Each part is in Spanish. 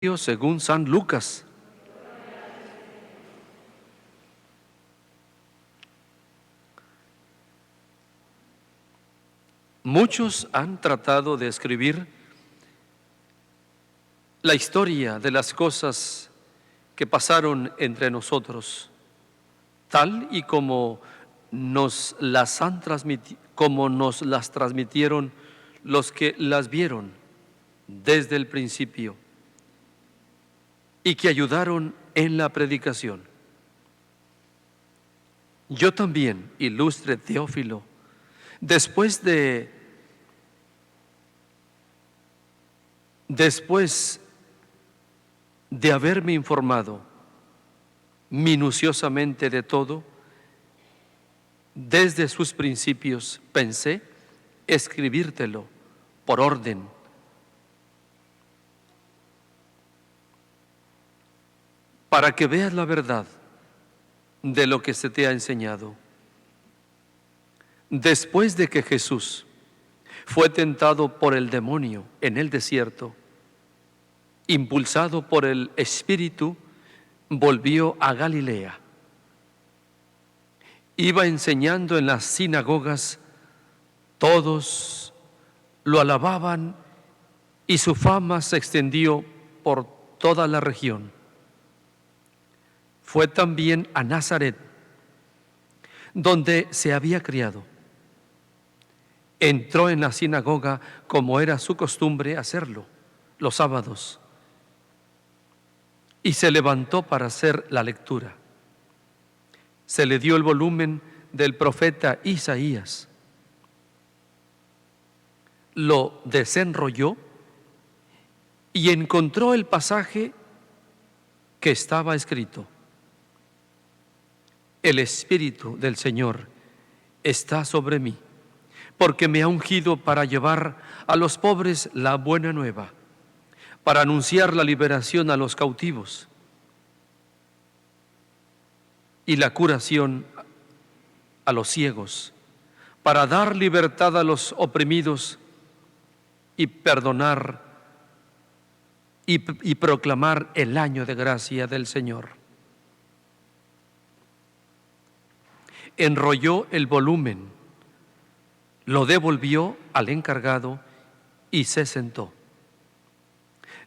Según San Lucas. Muchos han tratado de escribir la historia de las cosas que pasaron entre nosotros, tal y como nos las transmitieron los que las vieron desde el principio y que ayudaron en la predicación. Yo también, ilustre Teófilo, después de haberme informado minuciosamente de todo, desde sus principios pensé escribírtelo por orden, para que veas la verdad de lo que se te ha enseñado. Después de que Jesús fue tentado por el demonio en el desierto, impulsado por el Espíritu, volvió a Galilea. Iba enseñando en las sinagogas, todos lo alababan y su fama se extendió por toda la región. Fue también a Nazaret, donde se había criado. Entró en la sinagoga como era su costumbre hacerlo, los sábados, y se levantó para hacer la lectura. Se le dio el volumen del profeta Isaías. Lo desenrolló y encontró el pasaje que estaba escrito: El Espíritu del Señor está sobre mí, porque me ha ungido para llevar a los pobres la buena nueva, para anunciar la liberación a los cautivos y la curación a los ciegos, para dar libertad a los oprimidos y perdonar y proclamar el año de gracia del Señor. Enrolló el volumen, lo devolvió al encargado y se sentó.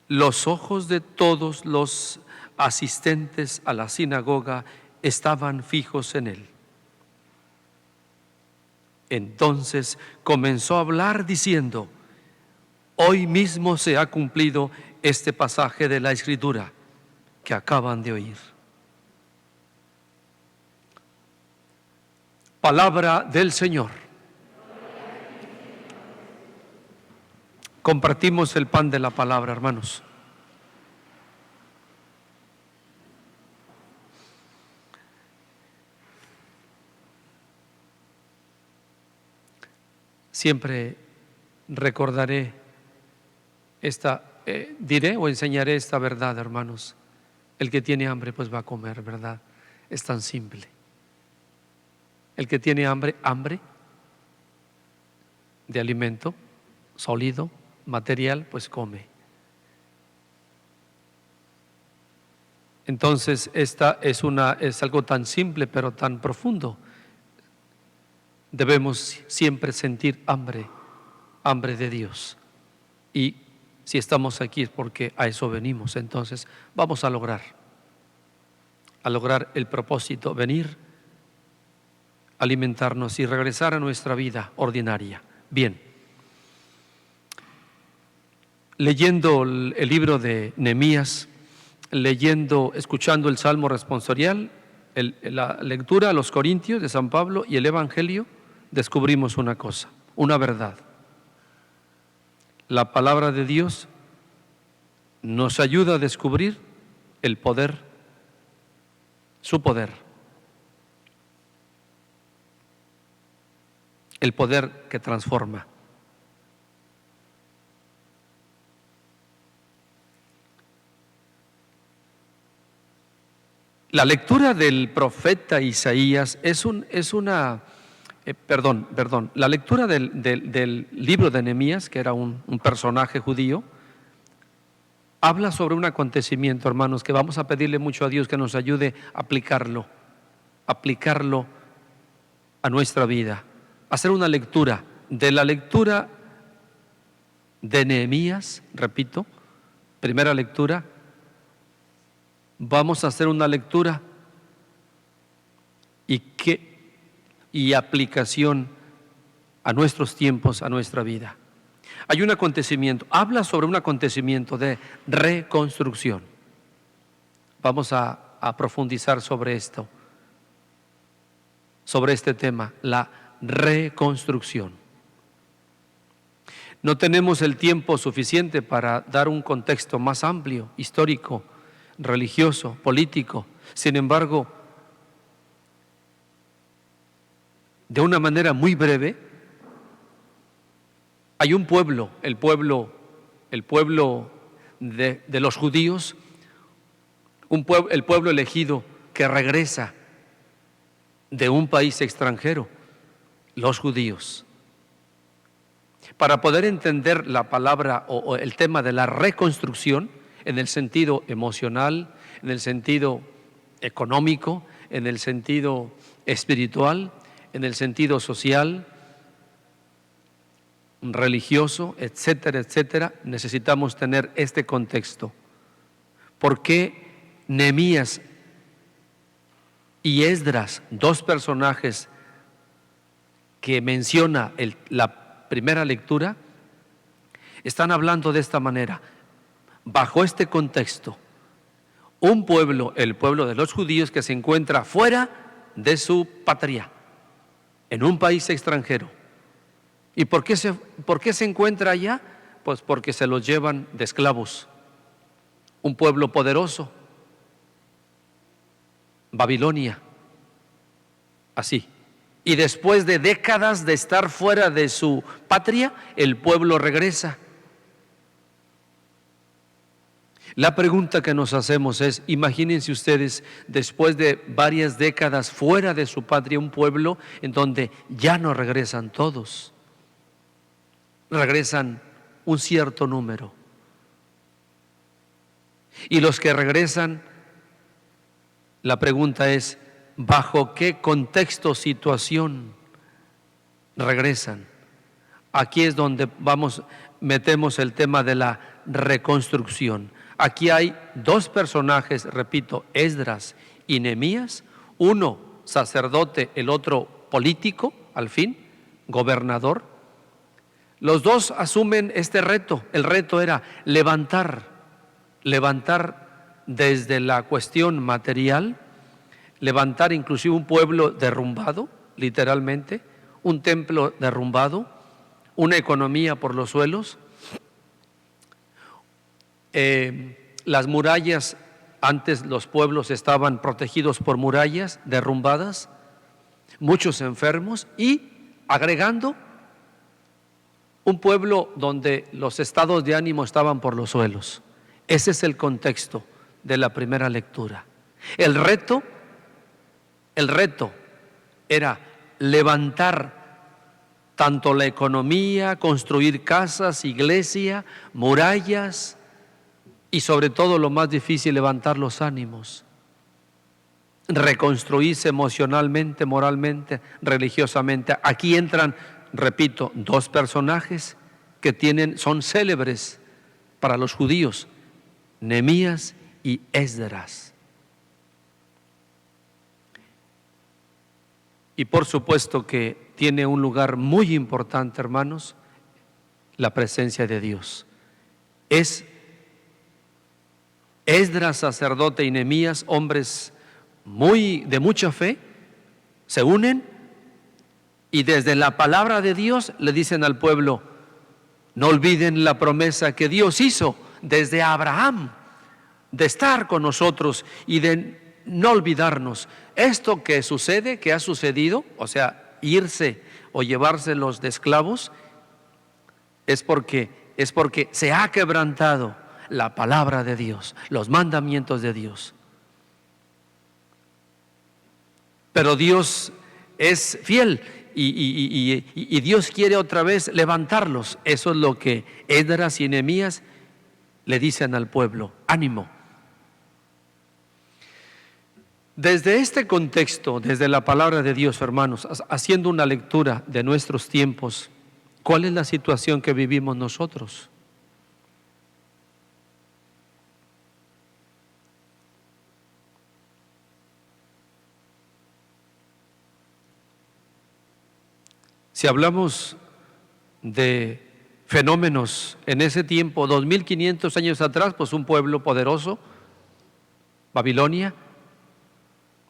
Los ojos de todos los asistentes a la sinagoga estaban fijos en él. Entonces comenzó a hablar diciendo: hoy mismo se ha cumplido este pasaje de la Escritura que acaban de oír. Palabra del Señor. Compartimos el pan de la palabra, hermanos. Siempre recordaré diré o enseñaré esta verdad, hermanos. El que tiene hambre pues va a comer, ¿verdad? Es tan simple. El que tiene hambre de alimento sólido, material, pues come. Entonces esta es algo tan simple pero tan profundo. Debemos siempre sentir hambre de Dios. Y si estamos aquí es porque a eso venimos. Entonces vamos a lograr el propósito, venir, alimentarnos y regresar a nuestra vida ordinaria. Bien, leyendo el libro de Nehemías, escuchando el Salmo responsorial, la lectura a los Corintios de San Pablo y el Evangelio, descubrimos una cosa, una verdad. La palabra de Dios nos ayuda a descubrir el poder, su poder, el poder que transforma. La lectura del profeta Isaías la lectura del libro de Nehemías, que era un personaje judío, habla sobre un acontecimiento, hermanos, que vamos a pedirle mucho a Dios que nos ayude a aplicarlo a nuestra vida. Hacer una lectura. De la lectura de Nehemías, repito, primera lectura, vamos a hacer una lectura y aplicación a nuestros tiempos, a nuestra vida. Hay un acontecimiento, habla sobre un acontecimiento de reconstrucción. Vamos a profundizar sobre esto, sobre este tema, la reconstrucción. No tenemos el tiempo suficiente para dar un contexto más amplio, histórico, religioso, político. Sin embargo, de una manera muy breve, hay un pueblo, el pueblo de los judíos, el pueblo elegido que regresa de un país extranjero, los judíos. Para poder entender la palabra o el tema de la reconstrucción en el sentido emocional, en el sentido económico, en el sentido espiritual, en el sentido social, religioso, etcétera, etcétera, necesitamos tener este contexto. ¿Por qué Nehemías y Esdras, dos personajes que menciona la primera lectura, están hablando de esta manera? Bajo este contexto, un pueblo, el pueblo de los judíos, que se encuentra fuera de su patria, en un país extranjero. ¿Y por qué se encuentra allá? Pues porque se los llevan de esclavos. Un pueblo poderoso, Babilonia, así. Y después de décadas de estar fuera de su patria, el pueblo regresa. La pregunta que nos hacemos es, imagínense ustedes, después de varias décadas fuera de su patria, un pueblo en donde ya no regresan todos, regresan un cierto número. Y los que regresan, la pregunta es, ¿bajo qué contexto, situación regresan? Aquí es donde metemos el tema de la reconstrucción. Aquí hay dos personajes, repito, Esdras y Nehemías, uno sacerdote, el otro político, al fin, gobernador. Los dos asumen este reto. El reto era levantar desde la cuestión material, levantar inclusive un pueblo derrumbado, literalmente, un templo derrumbado, una economía por los suelos. Las murallas, antes los pueblos estaban protegidos por murallas derrumbadas, muchos enfermos, y agregando un pueblo donde los estados de ánimo estaban por los suelos. Ese es el contexto de la primera lectura. El reto era levantar tanto la economía, construir casas, iglesia, murallas, y sobre todo lo más difícil, levantar los ánimos, reconstruirse emocionalmente, moralmente, religiosamente. Aquí entran, repito, dos personajes que son célebres para los judíos, Nehemías y Esdras. Y por supuesto que tiene un lugar muy importante, hermanos, la presencia de Dios. Es Esdras, sacerdote, y Nehemías, hombres de mucha fe, se unen y desde la palabra de Dios le dicen al pueblo: no olviden la promesa que Dios hizo desde Abraham, de estar con nosotros y de no olvidarnos. Esto que sucede, que ha sucedido, o sea, irse o llevárselos de esclavos, es porque se ha quebrantado la palabra de Dios, los mandamientos de Dios. Pero Dios es fiel y Dios quiere otra vez levantarlos. Eso es lo que Esdras y Nehemías le dicen al pueblo: ánimo. Desde este contexto, desde la palabra de Dios, hermanos, haciendo una lectura de nuestros tiempos, ¿cuál es la situación que vivimos nosotros? Si hablamos de fenómenos en ese tiempo, 2500 años atrás, pues un pueblo poderoso, Babilonia,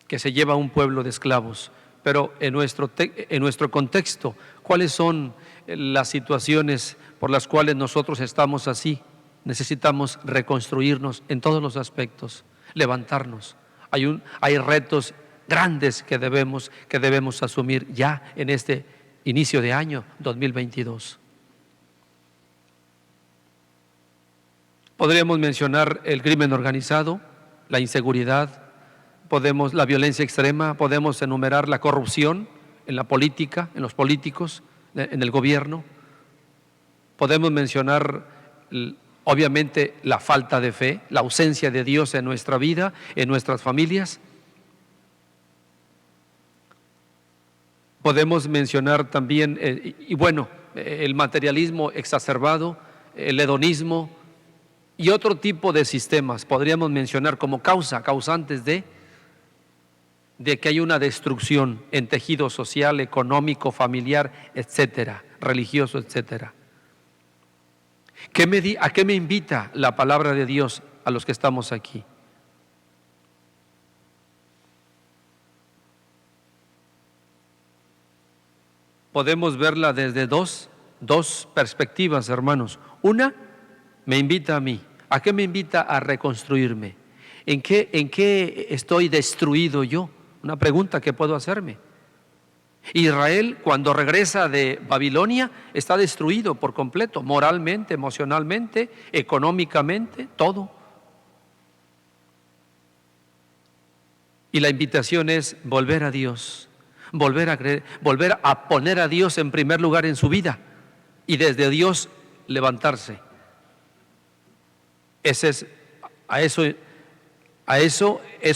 que se lleva a un pueblo de esclavos. Pero en nuestro contexto, ¿cuáles son las situaciones por las cuales nosotros estamos así? Necesitamos reconstruirnos en todos los aspectos, levantarnos. Hay retos grandes que debemos asumir ya en este inicio de año 2022. Podríamos mencionar el crimen organizado, la inseguridad, la violencia extrema, podemos enumerar la corrupción en la política, en los políticos, en el gobierno. Podemos mencionar, obviamente, la falta de fe, la ausencia de Dios en nuestra vida, en nuestras familias. Podemos mencionar también, el materialismo exacerbado, el hedonismo y otro tipo de sistemas. Podríamos mencionar como causantes de que hay una destrucción en tejido social, económico, familiar, etcétera, religioso, etcétera. ¿A qué me invita la palabra de Dios a los que estamos aquí? Podemos verla desde dos perspectivas, hermanos. Una, me invita a mí. ¿A qué me invita? A reconstruirme. ¿En qué estoy destruido yo? Una pregunta que puedo hacerme. Israel, cuando regresa de Babilonia, está destruido por completo, moralmente, emocionalmente, económicamente, todo. Y la invitación es volver a Dios, volver a creer, volver a poner a Dios en primer lugar en su vida y desde Dios levantarse. Eso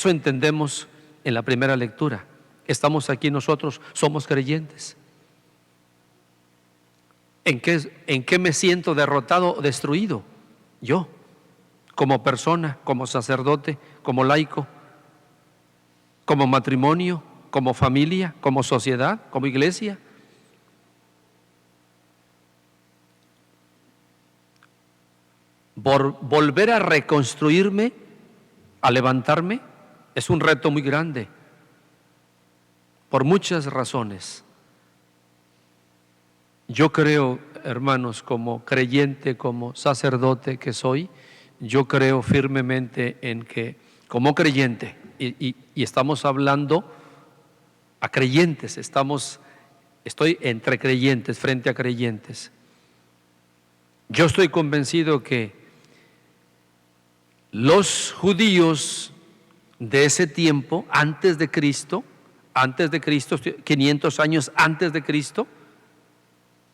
entendemos en la primera lectura. Estamos aquí nosotros, somos creyentes. ¿En qué me siento derrotado o destruido? Yo, como persona, como sacerdote, como laico, como matrimonio, como familia, como sociedad, como iglesia. Volver a reconstruirme, a levantarme, es un reto muy grande, por muchas razones. Yo creo, hermanos, como creyente, como sacerdote que soy, yo creo firmemente en que, como creyente, y estamos hablando a creyentes, estoy entre creyentes, frente a creyentes. Yo estoy convencido que los judíos de ese tiempo, antes de Cristo, 500 años antes de Cristo,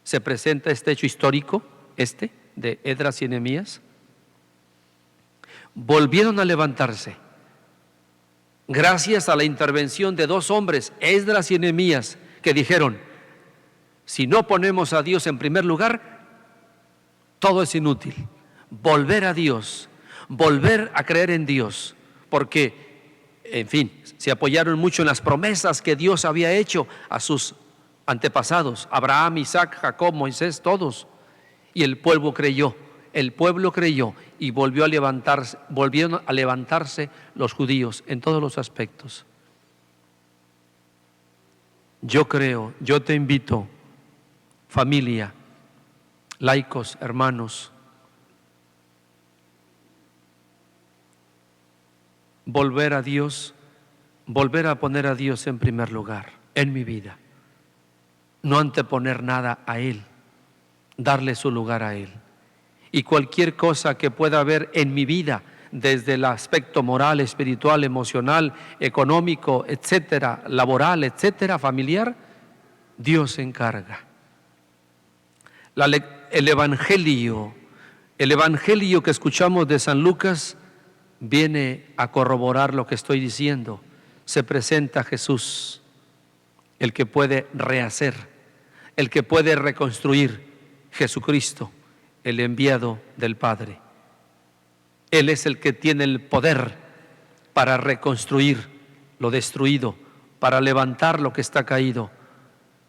se presenta este hecho histórico, de Esdras y Nehemías. Volvieron a levantarse gracias a la intervención de dos hombres, Esdras y Nehemías, que dijeron: si no ponemos a Dios en primer lugar, todo es inútil. Volver a Dios, volver a creer en Dios, porque, en fin, se apoyaron mucho en las promesas que Dios había hecho a sus antepasados, Abraham, Isaac, Jacob, Moisés, todos. Y el pueblo creyó y volvieron a levantarse los judíos en todos los aspectos. Yo creo, yo te invito, familia, laicos, hermanos, volver a Dios, volver a poner a Dios en primer lugar en mi vida, no anteponer nada a Él, darle su lugar a Él. Y cualquier cosa que pueda haber en mi vida, desde el aspecto moral, espiritual, emocional, económico, etcétera, laboral, etcétera, familiar, Dios se encarga. El Evangelio El Evangelio que escuchamos de San Lucas viene a corroborar lo que estoy diciendo. Se presenta Jesús, el que puede rehacer, el que puede reconstruir, Jesucristo, el enviado del Padre. Él es el que tiene el poder para reconstruir lo destruido, para levantar lo que está caído,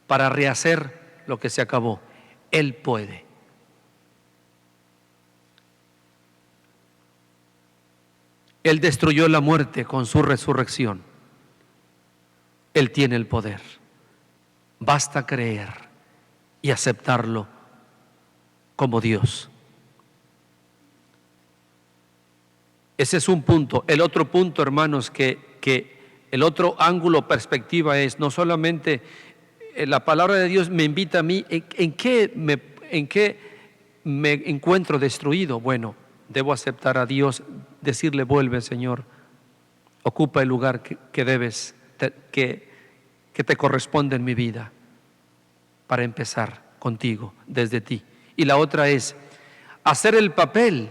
para rehacer lo que se acabó. Él puede. Él destruyó la muerte con su resurrección. Él tiene el poder. Basta creer y aceptarlo como Dios. Ese es un punto. El otro punto, hermanos, que el otro ángulo, perspectiva es no solamente la palabra de Dios me invita a mí, ¿en qué me encuentro destruido? Bueno, debo aceptar a Dios, decirle: vuelve, Señor, ocupa el lugar que debes, que te corresponde en mi vida, para empezar contigo, desde ti. Y la otra es hacer el papel,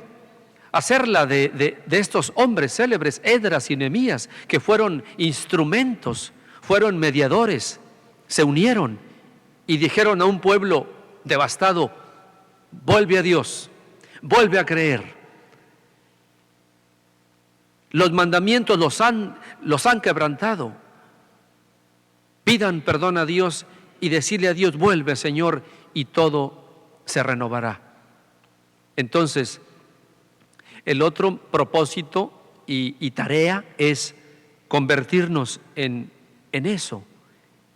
hacerla de estos hombres célebres, Esdras y Nehemías, que fueron instrumentos, fueron mediadores, se unieron y dijeron a un pueblo devastado: vuelve a Dios, vuelve a creer. Los mandamientos los han quebrantado. Pidan perdón a Dios y decirle a Dios: vuelve, Señor, y todo se renovará. Entonces, el otro propósito y tarea es convertirnos en eso,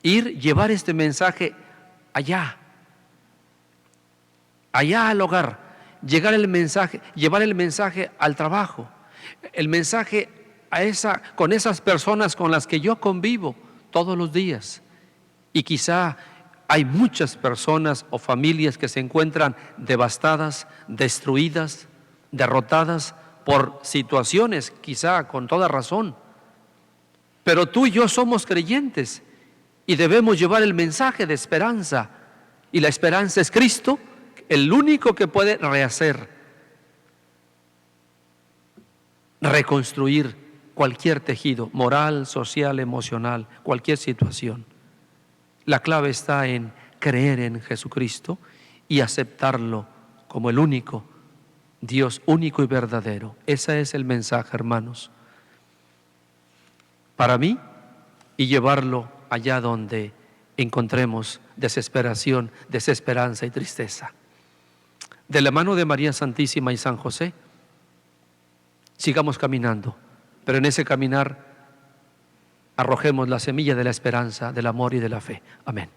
llevar este mensaje allá al hogar, llevar el mensaje al trabajo, el mensaje con esas personas con las que yo convivo todos los días. Y quizá hay muchas personas o familias que se encuentran devastadas, destruidas, derrotadas por situaciones, quizá con toda razón. Pero tú y yo somos creyentes y debemos llevar el mensaje de esperanza. Y la esperanza es Cristo, el único que puede rehacer, reconstruir cualquier tejido moral, social, emocional, cualquier situación. La clave está en creer en Jesucristo y aceptarlo como el único Dios, único y verdadero. Ese es el mensaje, hermanos, para mí, y llevarlo allá donde encontremos desesperación, desesperanza y tristeza. De la mano de María Santísima y San José, sigamos caminando, pero en ese caminar arrojemos la semilla de la esperanza, del amor y de la fe. Amén.